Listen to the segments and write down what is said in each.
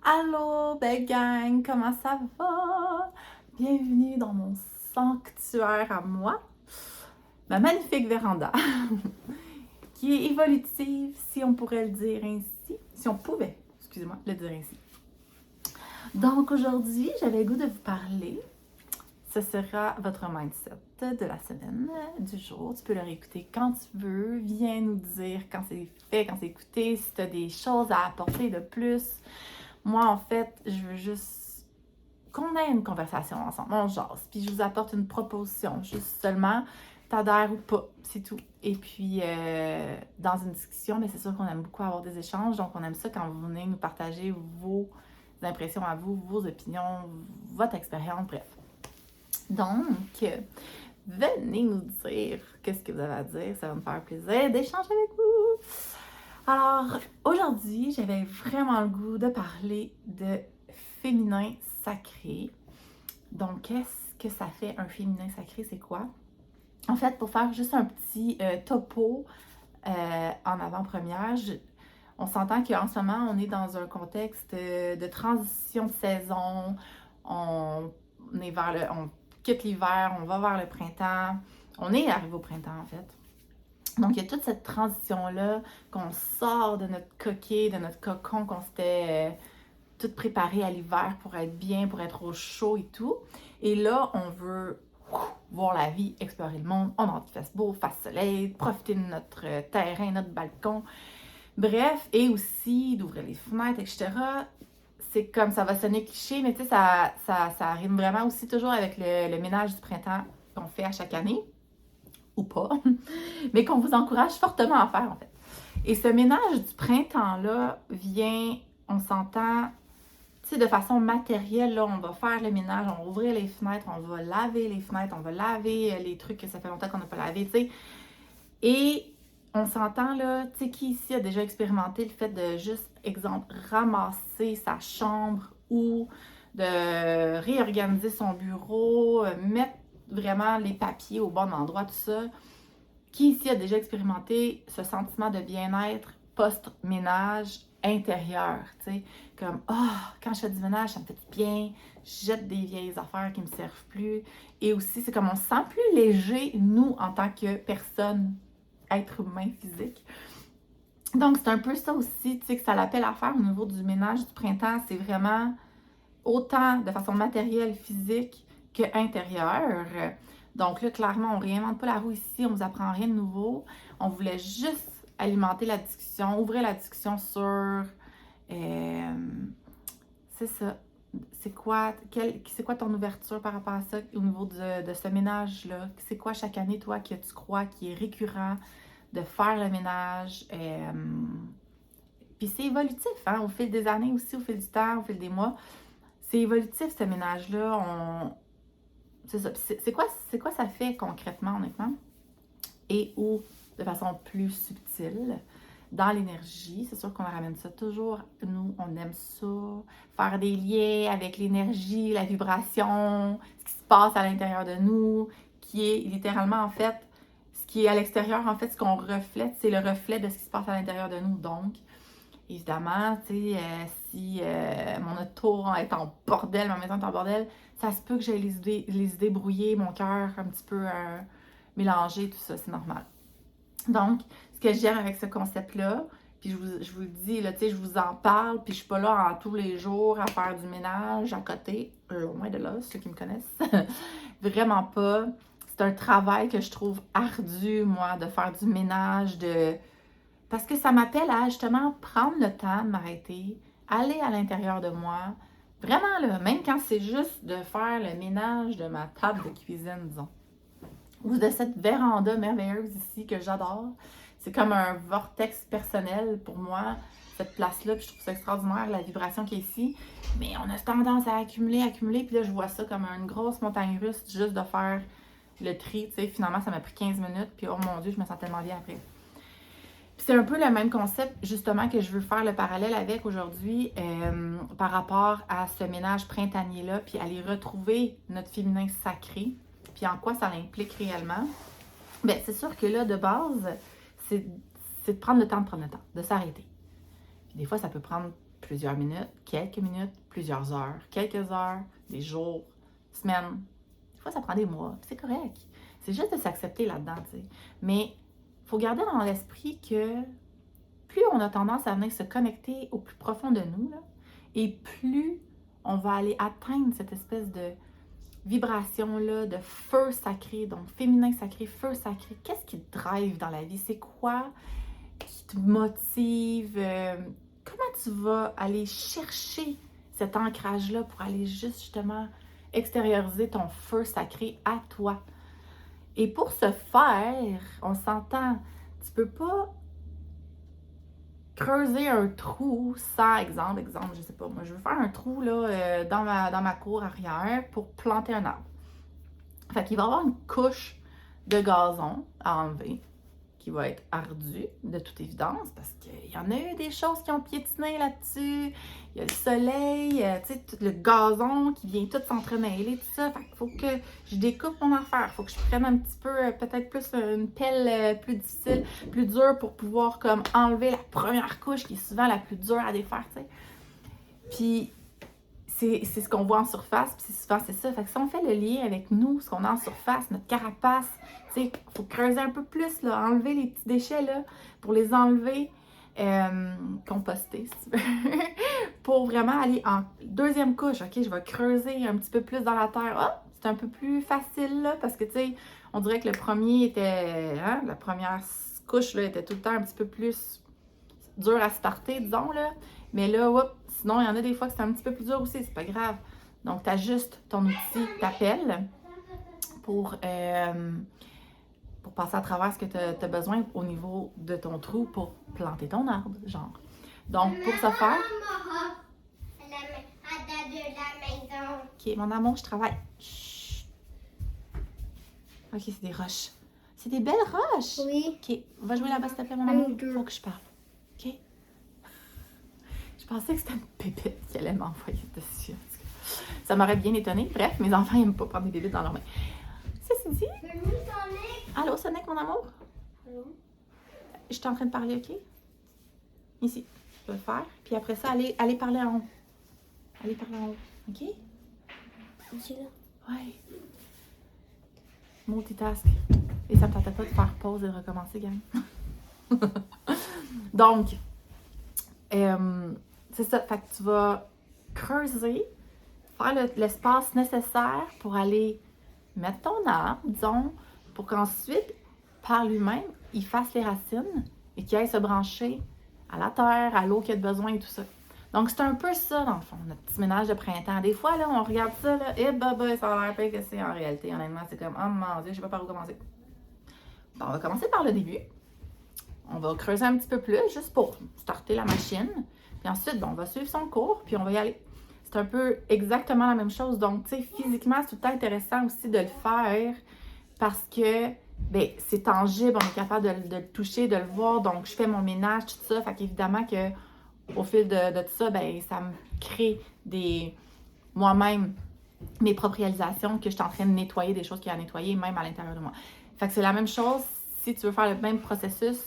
Allô, belle gang, comment ça va? Bienvenue dans mon sanctuaire à moi, ma magnifique véranda, qui est évolutive, si on pourrait le dire ainsi, si on pouvait, excusez-moi, le dire ainsi. Donc aujourd'hui, j'avais le goût de vous parler. Ce sera votre mindset de la semaine, du jour. Tu peux le réécouter quand tu veux. Viens nous dire quand c'est fait, quand c'est écouté, si tu as des choses à apporter de plus. Moi, en fait, je veux juste qu'on ait une conversation ensemble, on jase, puis je vous apporte une proposition, juste seulement t'adhères ou pas, c'est tout. Et puis, dans une discussion, mais c'est sûr qu'on aime beaucoup avoir des échanges, donc on aime ça quand vous venez nous partager vos impressions à vous, vos opinions, votre expérience, bref. Donc, venez nous dire qu'est-ce que vous avez à dire, ça va me faire plaisir d'échanger avec vous. Alors, aujourd'hui, j'avais vraiment le goût de parler de féminin sacré. Donc, qu'est-ce que ça fait un féminin sacré? C'est quoi? En fait, pour faire juste un petit topo en avant-première, on s'entend qu'en ce moment, on est dans un contexte de transition de saison. On est on quitte l'hiver, on va vers le printemps. On est arrivé au printemps, en fait. Donc, il y a toute cette transition-là, qu'on sort de notre coquille, de notre cocon, qu'on s'était tout préparé à l'hiver pour être bien, pour être au chaud et tout. Et là, on veut voir la vie, explorer le monde, on a hâte qu'il fasse beau, fasse soleil, profiter de notre terrain, notre balcon. Bref, et aussi d'ouvrir les fenêtres, etc. C'est comme ça va sonner cliché, mais tu sais, ça rime vraiment aussi toujours avec le ménage du printemps qu'on fait à chaque année, ou pas, mais qu'on vous encourage fortement à faire en fait. Et ce ménage du printemps-là vient, on s'entend, tu sais, de façon matérielle, là, on va faire le ménage, on va ouvrir les fenêtres, on va laver les fenêtres, on va laver les trucs que ça fait longtemps qu'on n'a pas lavé, tu sais. Et on s'entend, là, tu sais, qui ici a déjà expérimenté le fait de juste, exemple, ramasser sa chambre ou de réorganiser son bureau, mettre vraiment les papiers au bon endroit, tout ça. Qui ici a déjà expérimenté ce sentiment de bien-être post-ménage intérieur, tu sais, comme « Ah, oh, quand je fais du ménage, ça me fait du bien, je jette des vieilles affaires qui me servent plus. » Et aussi, c'est comme on se sent plus léger, nous, en tant que personne, être humain physique. Donc, c'est un peu ça aussi, tu sais, que ça l'appelle à faire au niveau du ménage du printemps. C'est vraiment autant de façon matérielle, physique que intérieure. Donc là, clairement, on ne réinvente pas la roue ici, on ne vous apprend rien de nouveau. On voulait juste alimenter la discussion, ouvrir la discussion sur c'est ça. C'est quoi ton ouverture par rapport à ça au niveau de ce ménage-là? C'est quoi chaque année, toi, que tu crois qui est récurrent de faire le ménage? Puis c'est évolutif, hein? Au fil des années aussi, au fil du temps, au fil des mois. C'est évolutif, ce ménage-là. C'est ça. C'est quoi ça fait concrètement, honnêtement? Et ou de façon plus subtile, dans l'énergie. C'est sûr qu'on ramène ça toujours. Nous, on aime ça. Faire des liens avec l'énergie, la vibration, ce qui se passe à l'intérieur de nous, qui est littéralement, en fait, ce qui est à l'extérieur, en fait, ce qu'on reflète, c'est le reflet de ce qui se passe à l'intérieur de nous. Donc, évidemment, tu sais, si mon auto est en bordel, ma maison est en bordel, ça se peut que j'aie les idées brouillées, mon cœur un petit peu mélangé, tout ça, c'est normal. Donc, ce que j'aime avec ce concept-là, puis je vous le dis, là, tu sais, je vous en parle, puis je suis pas là tous les jours à faire du ménage à côté, loin de là, ceux qui me connaissent, vraiment pas. C'est un travail que je trouve ardu, moi, de faire du ménage, parce que ça m'appelle à justement prendre le temps de m'arrêter, aller à l'intérieur de moi, vraiment là, même quand c'est juste de faire le ménage de ma table de cuisine, disons, ou de cette véranda merveilleuse ici que j'adore. C'est comme un vortex personnel pour moi, cette place-là, puis je trouve ça extraordinaire, la vibration qui est ici. Mais on a tendance à accumuler, puis là, je vois ça comme une grosse montagne russe, juste de faire le tri, tu sais. Finalement, ça m'a pris 15 minutes, puis oh mon Dieu, je me sens tellement bien après. Puis c'est un peu le même concept, justement, que je veux faire le parallèle avec aujourd'hui par rapport à ce ménage printanier-là, puis aller retrouver notre féminin sacré, puis en quoi ça l'implique réellement. Bien, c'est sûr que là, de base, c'est de prendre le temps, de s'arrêter. Puis des fois, ça peut prendre plusieurs minutes, quelques minutes, plusieurs heures, quelques heures, des jours, semaines. Des fois, ça prend des mois, c'est correct. C'est juste de s'accepter là-dedans, tu sais. Mais il faut garder dans l'esprit que plus on a tendance à venir se connecter au plus profond de nous, là, et plus on va aller atteindre cette espèce de vibration-là, de feu sacré, donc féminin sacré, feu sacré. Qu'est-ce qui te drive dans la vie? C'est quoi qui te motive? Comment tu vas aller chercher cet ancrage-là pour aller justement extérioriser ton feu sacré à toi? Et pour ce faire, on s'entend, tu peux pas creuser un trou sans exemple, je sais pas, moi je veux faire un trou là, dans ma cour arrière pour planter un arbre. Fait qu'il va y avoir une couche de gazon à enlever qui va être ardue, de toute évidence, parce qu'il y en a eu des choses qui ont piétiné là-dessus. Il y a le soleil, tu sais, tout le gazon qui vient tout s'entremêler, tout ça. Fait qu'il faut que je découpe mon affaire. Il faut que je prenne un petit peu, peut-être plus une pelle plus difficile, plus dure pour pouvoir comme enlever la première couche qui est souvent la plus dure à défaire, tu sais. Puis c'est ce qu'on voit en surface, puis souvent c'est ça. Fait que si on fait le lien avec nous, ce qu'on a en surface, notre carapace, tu sais, il faut creuser un peu plus, là, enlever les petits déchets, là, pour les enlever, composter, si tu veux, pour vraiment aller en deuxième couche. OK, je vais creuser un petit peu plus dans la terre. Ah, c'est un peu plus facile, là, parce que, tu sais, on dirait que le premier était, hein, la première couche, là, était tout le temps un petit peu plus dur à starter, disons, là. Mais là, hop, sinon, il y en a des fois que c'est un petit peu plus dur aussi, c'est pas grave. Donc, tu ajustes ton outil, ta pelle, pour passer à travers ce que tu as besoin au niveau de ton trou pour planter ton arbre, genre. Donc, pour ce faire... OK, mon amour, je travaille. Chut. OK, c'est des roches. C'est des belles roches. Oui. OK, va jouer là-bas, s'il te plaît, mon amour. Il faut que je parle. OK? Je pensais que c'était une pépite qu'elle allait m'envoyer dessus. Ça m'aurait bien étonnée. Bref, mes enfants n'aiment pas prendre des bébites dans leurs mains. C'est dit. Allô, Sonic, mon amour? Allô? Je suis en train de parler, OK? Ici. Je vais le faire. Puis après ça, allez parler en haut. Allez parler en haut. OK? Ici, là. Ouais. Multitask. Et ça me tentait pas de faire pause et de recommencer, gang. Donc, c'est ça. Fait que tu vas creuser, faire l'espace nécessaire pour aller mettre ton arbre, disons, pour qu'ensuite, par lui-même, il fasse les racines et qu'il aille se brancher à la terre, à l'eau qu'il a besoin et tout ça. Donc, c'est un peu ça, dans le fond, notre petit ménage de printemps. Des fois, là, on regarde ça, là, et ça a l'air pire que c'est en réalité. Honnêtement, c'est comme, oh mon Dieu, je sais pas par où commencer. Bon, on va commencer par le début. On va creuser un petit peu plus, juste pour starter la machine. Puis ensuite, bon, on va suivre son cours, puis on va y aller. C'est un peu exactement la même chose. Donc, tu sais, physiquement, c'est tout le temps intéressant aussi de le faire parce que, ben, c'est tangible, on est capable de le toucher, de le voir. Donc, je fais mon ménage, tout ça. Fait qu'évidemment que au fil de tout ça, ben, ça me crée moi-même, mes propres réalisations que je suis en train de nettoyer des choses qu'il y a à nettoyer, même à l'intérieur de moi. Fait que c'est la même chose si tu veux faire le même processus,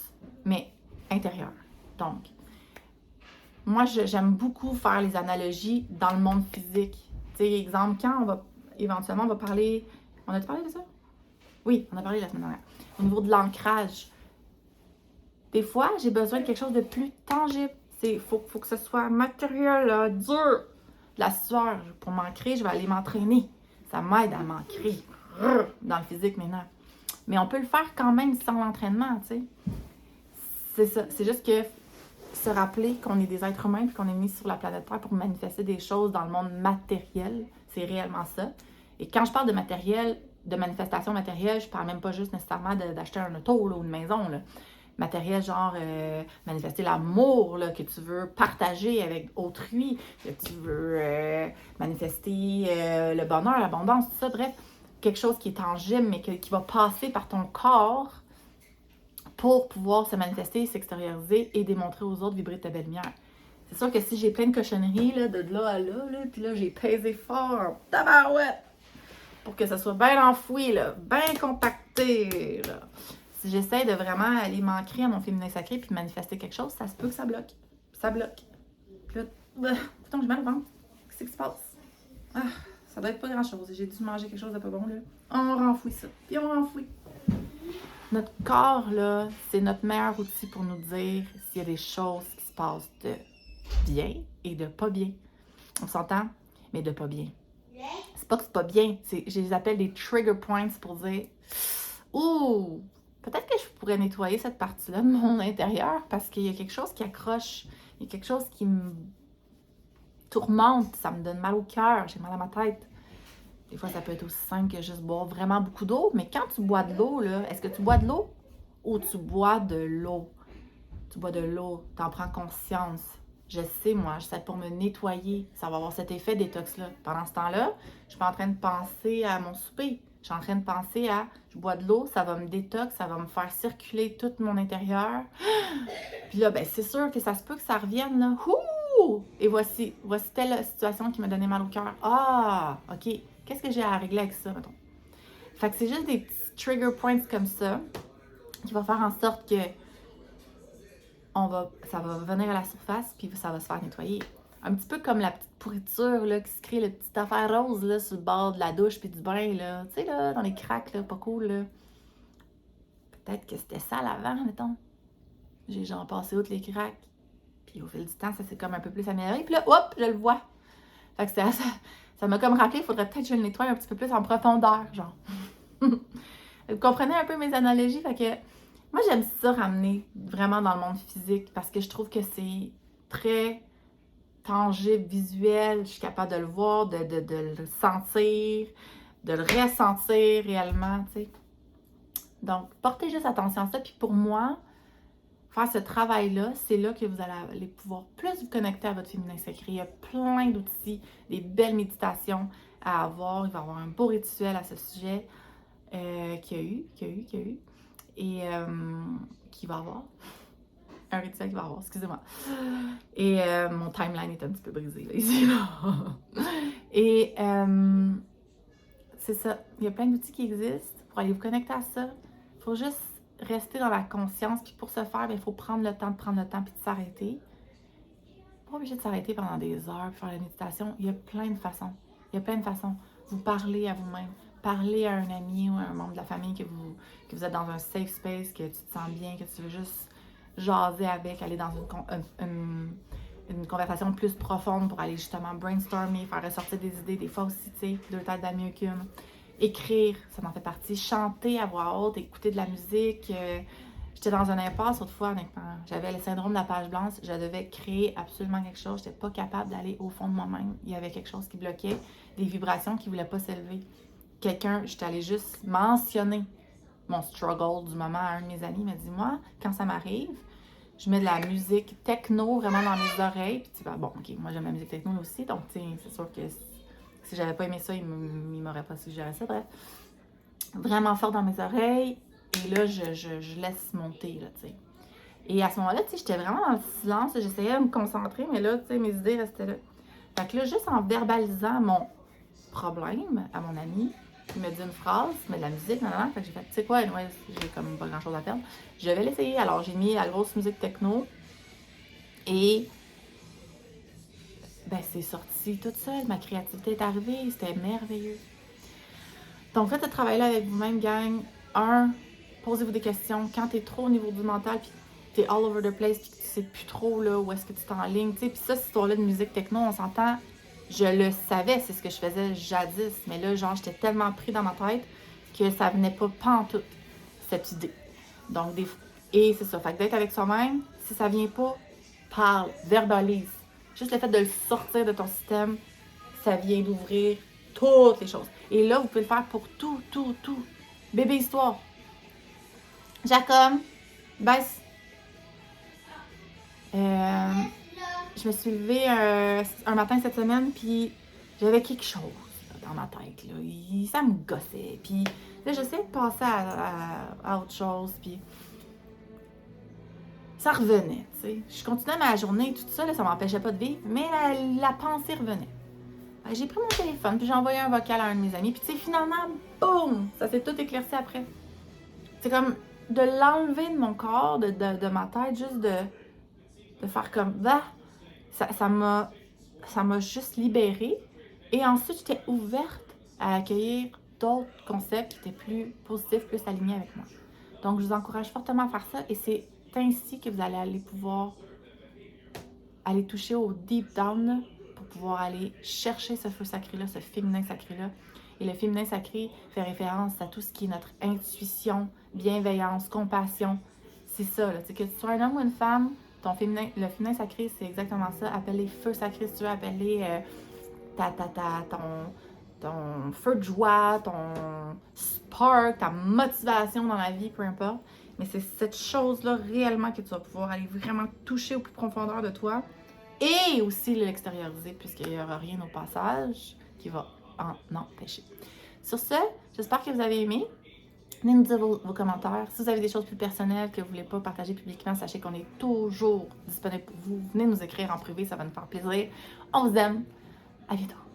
mais intérieur. Donc, moi, j'aime beaucoup faire les analogies dans le monde physique. Tu sais, exemple, quand éventuellement, on va parler... On a parlé de ça? Oui, on a parlé la semaine dernière. Au niveau de l'ancrage. Des fois, j'ai besoin de quelque chose de plus tangible. Il faut que ce soit matériel, là, dur. La sueur, pour m'ancrer, je vais aller m'entraîner. Ça m'aide à m'ancrer dans le physique maintenant. Mais on peut le faire quand même sans l'entraînement, tu sais. C'est ça. C'est juste que se rappeler qu'on est des êtres humains et qu'on est mis sur la planète Terre pour manifester des choses dans le monde matériel. C'est réellement ça. Et quand je parle de matériel, de manifestation matérielle, je parle même pas juste nécessairement d'acheter un auto là, ou une maison, là. Matériel, genre manifester l'amour là, que tu veux partager avec autrui, que tu veux manifester le bonheur, l'abondance, tout ça. Bref, quelque chose qui est tangible, mais qui va passer par ton corps pour pouvoir se manifester, s'extérioriser et démontrer aux autres vibrer ta belle lumière. C'est sûr que si j'ai plein de cochonneries là, de là à là, puis là, j'ai pesé fort, tabarouette, pour que ça soit bien enfoui, là, bien compacté, là. Si j'essaie de vraiment aller m'ancrer à mon féminin sacré puis de manifester quelque chose, ça se peut que ça bloque. Ça bloque. Puis là, Putain, j'ai mal au ventre. Qu'est-ce qui se passe? Ah, ça doit être pas grand-chose. J'ai dû manger quelque chose de pas bon, là. On renfouit ça. Puis on renfouit. Notre corps, là, c'est notre meilleur outil pour nous dire s'il y a des choses qui se passent de bien et de pas bien. On s'entend? Mais de pas bien. C'est pas que c'est pas bien. Je les appelle des trigger points pour dire ouh, peut-être que je pourrais nettoyer cette partie-là de mon intérieur parce qu'il y a quelque chose qui accroche. Il y a quelque chose qui me tourmente. Ça me donne mal au cœur. J'ai mal à ma tête. Des fois, ça peut être aussi simple que juste boire vraiment beaucoup d'eau. Mais quand tu bois de l'eau, là, est-ce que tu bois de l'eau ou tu bois de l'eau? Tu bois de l'eau, tu en prends conscience. Je sais, moi, je sais pour me nettoyer. Ça va avoir cet effet détox-là. Pendant ce temps-là, je suis pas en train de penser à mon souper. Je suis en train de penser à, je bois de l'eau, ça va me détox, ça va me faire circuler tout mon intérieur. Puis là, ben c'est sûr que ça se peut que ça revienne, là. Ouh! Et voici telle situation qui m'a donné mal au cœur. Ah, OK. Qu'est-ce que j'ai à régler avec ça, mettons? Fait que c'est juste des petits trigger points comme ça qui vont faire en sorte que ça va venir à la surface puis ça va se faire nettoyer. Un petit peu comme la petite pourriture là, qui se crée, la petite affaire rose là, sur le bord de la douche puis du bain, là. Tu sais, là, dans les cracks, là, pas cool, là. Peut-être que c'était sale avant, mettons. J'ai genre passé outre les cracks. Puis au fil du temps, ça s'est comme un peu plus amélioré. Puis là, hop, je le vois. Fait que ça m'a comme rappelé, il faudrait peut-être que je le nettoie un petit peu plus en profondeur, genre. Vous comprenez un peu mes analogies? Fait que moi, j'aime ça ramener vraiment dans le monde physique parce que je trouve que c'est très tangible, visuel. Je suis capable de le voir, de le sentir, de le ressentir réellement, tu sais. Donc, portez juste attention à ça. Puis pour moi, faire ce travail-là, c'est là que vous allez pouvoir plus vous connecter à votre féminin sacré. Il y a plein d'outils, des belles méditations à avoir. Il va y avoir un beau rituel à ce sujet qu'il y a eu. Et qui va avoir. Un rituel qui va avoir, excusez-moi. Et mon timeline est un petit peu brisé, là, ici, là. Et c'est ça. Il y a plein d'outils qui existent pour aller vous connecter à ça. Il faut juste rester dans la conscience. Puis pour ce faire, il faut prendre le temps puis de s'arrêter. Pas obligé de s'arrêter pendant des heures pour faire la méditation. Il y a plein de façons. Vous parlez à vous-même. Parler à un ami ou à un membre de la famille que vous êtes dans un safe space, que tu te sens bien, que tu veux juste jaser avec, aller dans une conversation plus profonde pour aller justement brainstormer, faire ressortir des idées, des fois aussi, tu sais, deux têtes d'amis qu'une. Écrire, ça en fait partie. Chanter à voix haute, écouter de la musique. J'étais dans un impasse autrefois, honnêtement. J'avais le syndrome de la page blanche. Je devais créer absolument quelque chose. Je n'étais pas capable d'aller au fond de moi-même. Il y avait quelque chose qui bloquait, des vibrations qui ne voulaient pas s'élever. J'étais allée juste mentionner mon struggle du moment à un de mes amis. Il m'a dit, moi, quand ça m'arrive, je mets de la musique techno vraiment dans mes oreilles. Puis tu vas, bon, ok, moi j'aime la musique techno aussi, donc tu sais, c'est sûr que si j'avais pas aimé ça, il m'aurait pas suggéré ça. Bref, vraiment fort dans mes oreilles. Et là, je laisse monter, là, tu sais. Et à ce moment-là, tu sais, j'étais vraiment dans le silence. J'essayais de me concentrer, mais là, tu sais, mes idées restaient là. Fait que là, juste en verbalisant mon problème à mon ami, il me dit une phrase, mais de la musique, non. Fait que j'ai fait, tu sais quoi, ouais, j'ai comme pas grand-chose à perdre. Je vais l'essayer. Alors, j'ai mis la grosse musique techno et ben, c'est sorti toute seule. Ma créativité est arrivée. C'était merveilleux. Donc, faites ce travail-là avec vous-même, gang. Posez-vous des questions. Quand t'es trop au niveau du mental, puis t'es all over the place, puis que tu sais plus trop là, où est-ce que tu t'enlignes, tu sais. Puis ça, cette histoire-là de musique techno, on s'entend, je le savais, c'est ce que je faisais jadis. Mais là, genre, j'étais tellement pris dans ma tête que ça venait pas pantoute, cette idée. Donc, et c'est ça. Fait que d'être avec soi-même, si ça vient pas, parle, verbalise. Juste le fait de le sortir de ton système, ça vient d'ouvrir toutes les choses. Et là, vous pouvez le faire pour tout. Bébé histoire. Jacob, baisse. Je me suis levée un matin cette semaine, puis j'avais quelque chose là, dans ma tête. Là. Ça me gossait. Puis là, j'essayais de passer à autre chose, puis ça revenait, tu sais. Je continuais ma journée, tout ça, là, ça m'empêchait pas de vivre, mais la pensée revenait. J'ai pris mon téléphone, puis j'ai envoyé un vocal à un de mes amis, puis tu sais, finalement, boum, ça s'est tout éclairci après. C'est comme de l'enlever de mon corps, de ma tête, juste de faire comme, bah, ça m'a ça m'a juste libérée. Et ensuite, j'étais ouverte à accueillir d'autres concepts qui étaient plus positifs, plus alignés avec moi. Donc, je vous encourage fortement à faire ça et c'est ainsi que vous allez aller pouvoir aller toucher au deep down là, pour pouvoir aller chercher ce feu sacré-là, ce féminin sacré-là. Et le féminin sacré fait référence à tout ce qui est notre intuition, bienveillance, compassion. C'est ça, là. Que tu sois un homme ou une femme, le féminin sacré, c'est exactement ça. Appelle-les feu sacré, si tu veux, appeler ton feu de joie, ton spark, ta motivation dans la vie, peu importe. Mais c'est cette chose-là réellement que tu vas pouvoir aller vraiment toucher au plus profondeur de toi et aussi l'extérioriser puisqu'il n'y aura rien au passage qui va en empêcher. Sur ce, j'espère que vous avez aimé. Venez me dire vos commentaires. Si vous avez des choses plus personnelles que vous ne voulez pas partager publiquement, sachez qu'on est toujours disponible pour vous. Venez nous écrire en privé, ça va nous faire plaisir. On vous aime. À bientôt.